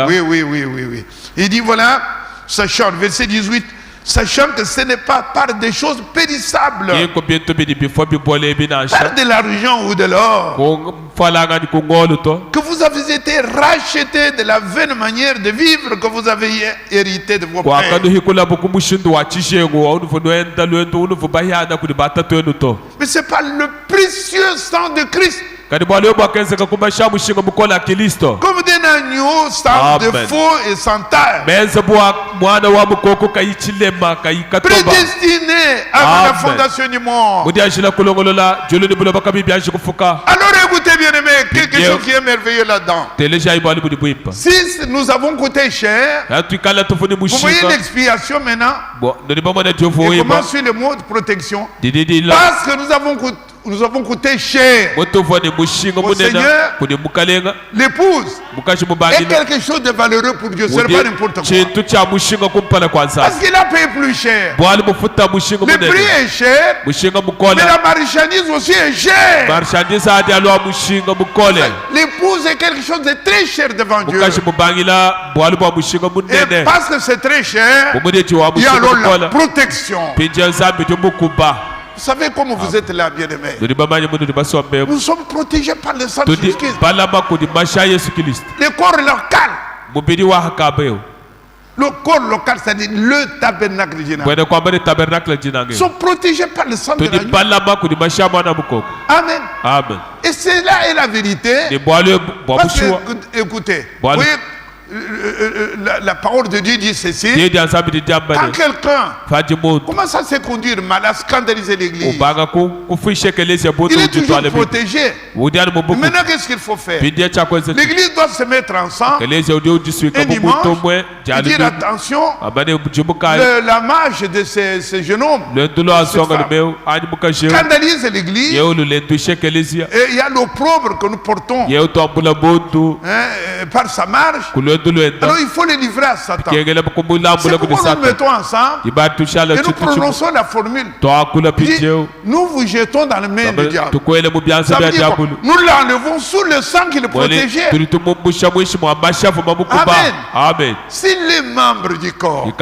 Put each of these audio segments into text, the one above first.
Oui. Il dit voilà, sachant, verset 18, sachant que ce n'est pas par des choses périssables, par de l'argent ou de l'or, que vous avez été rachetés de la vaine manière de vivre que vous avez hérité de vos pères. Mais c'est par le précieux sang de Christ, comme d'un agneau sans défaut et sans taille, prédestiné avant la fondation du monde. Alors écoutez bien aimé, quelque chose qui est merveilleux là-dedans. Si nous avons coûté cher, vous voyez l'expiation maintenant. Et comment suit le mot de protection? Parce que nous avons coûté cher au Seigneur. L'épouse est quelque chose de valeureux pour Dieu. Ce n'est pas n'importe quoi. Parce qu'il a payé plus cher. Le prix est cher, mais la marchandise aussi est chère. L'épouse est quelque chose de très cher devant Dieu. Et parce que c'est très cher, il y a alors la protection. Vous savez comment vous êtes là, bien-aimés? Nous sommes protégés par le sang de Jésus-Christ. Le corps local. Le corps local, c'est-à-dire le tabernacle général, sont protégés par le sang de l'agneau. Amen. Et cela est la vérité. Parce que, écoutez, vous voyez, la parole de Dieu dit ceci: quand quelqu'un commence à se conduire mal, à scandaliser l'église, il est toujours protégé. Maintenant, qu'est-ce qu'il faut faire? L'église doit se mettre ensemble un dimanche et dire attention, la marche de ces jeunes hommes scandalise l'église, et il y a l'opprobre que nous portons par sa marche. Alors il faut les livrer à Satan. C'est pourquoi nous nous mettons ensemble et nous prononçons la formule. Nous vous jetons dans les mains du diable. Ça veut dire quoi? Nous l'enlevons sous le sang qui le protégeait. Amen. S'il est membre du corps, vous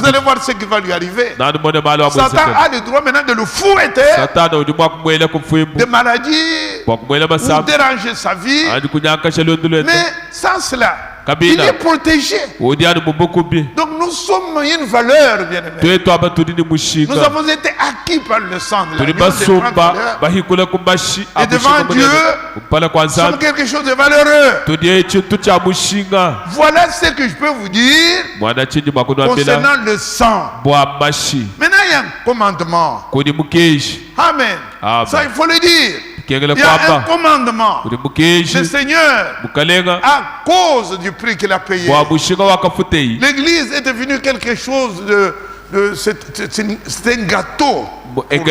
allez voir ce qui va lui arriver. Satan a le droit maintenant de le fouetter de maladies ou déranger sa vie. Mais sans cela, il est protégé. Donc nous sommes une valeur, bien-aimés. Nous avons été acquis par le sang de l'agneau. Et devant Dieu, nous sommes quelque chose de valeureux. Voilà ce que je peux vous dire concernant le sang. Maintenant, il y a un commandement. Amen. Ça, il faut le dire. Il y a un commandement. Le Seigneur, à cause du prix qu'il a payé, l'église est devenue quelque chose c'est un gâteau. Et il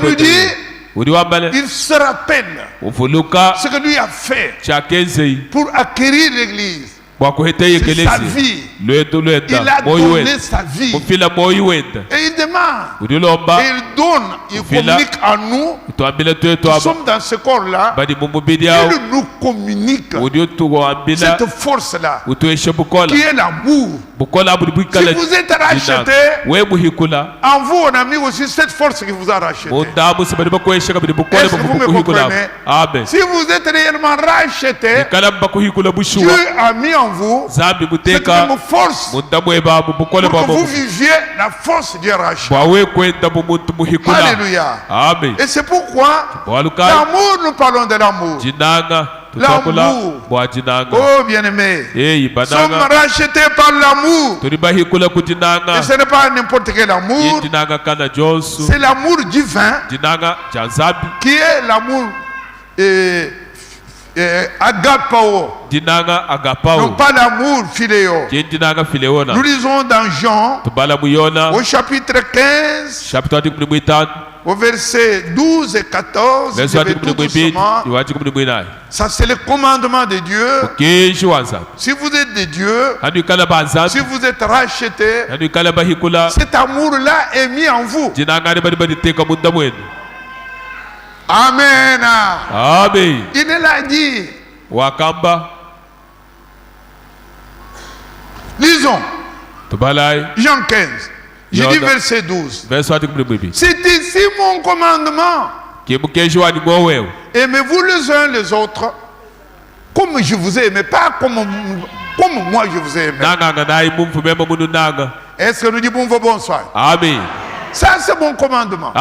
nous dit, il se rappelle ce que lui a fait pour acquérir l'église. C'est sa vie. Il a donné sa vie. Et il demande. Et il donne. Il communique à nous. Nous sommes dans ce corps-là. Il nous communique cette force-là qui est l'amour. Si vous êtes racheté, en vous on a mis aussi cette force qui vous a racheté. Est-ce que vous me comprenez? Si vous êtes réellement racheté, Dieu a mis en vous cette même force pour que vous viviez la force du rachat. Alléluia. Et c'est pourquoi l'amour, nous parlons de l'amour. L'amour. Oh bien-aimé, nous sommes rachetés par l'amour. Et ce n'est pas n'importe quel amour. C'est l'amour divin qui est l'amour agapao. Non pas l'amour philéo. Nous lisons dans Jean au chapitre 15 au verset 12 et 14. Je vais tout doucement. Ça c'est le commandement de Dieu. Si vous êtes de Dieu, si vous êtes rachetés, cet amour-là est mis en vous. Amen. Il l'a dit. wakamba. Lisons. Jean 15. Je dis verset 12. C'est ici mon commandement. Aimez-vous les uns les autres comme je vous ai aimé, pas comme moi je vous ai aimé. Est-ce que nous disons bonsoir? Amen. Ça c'est mon commandement.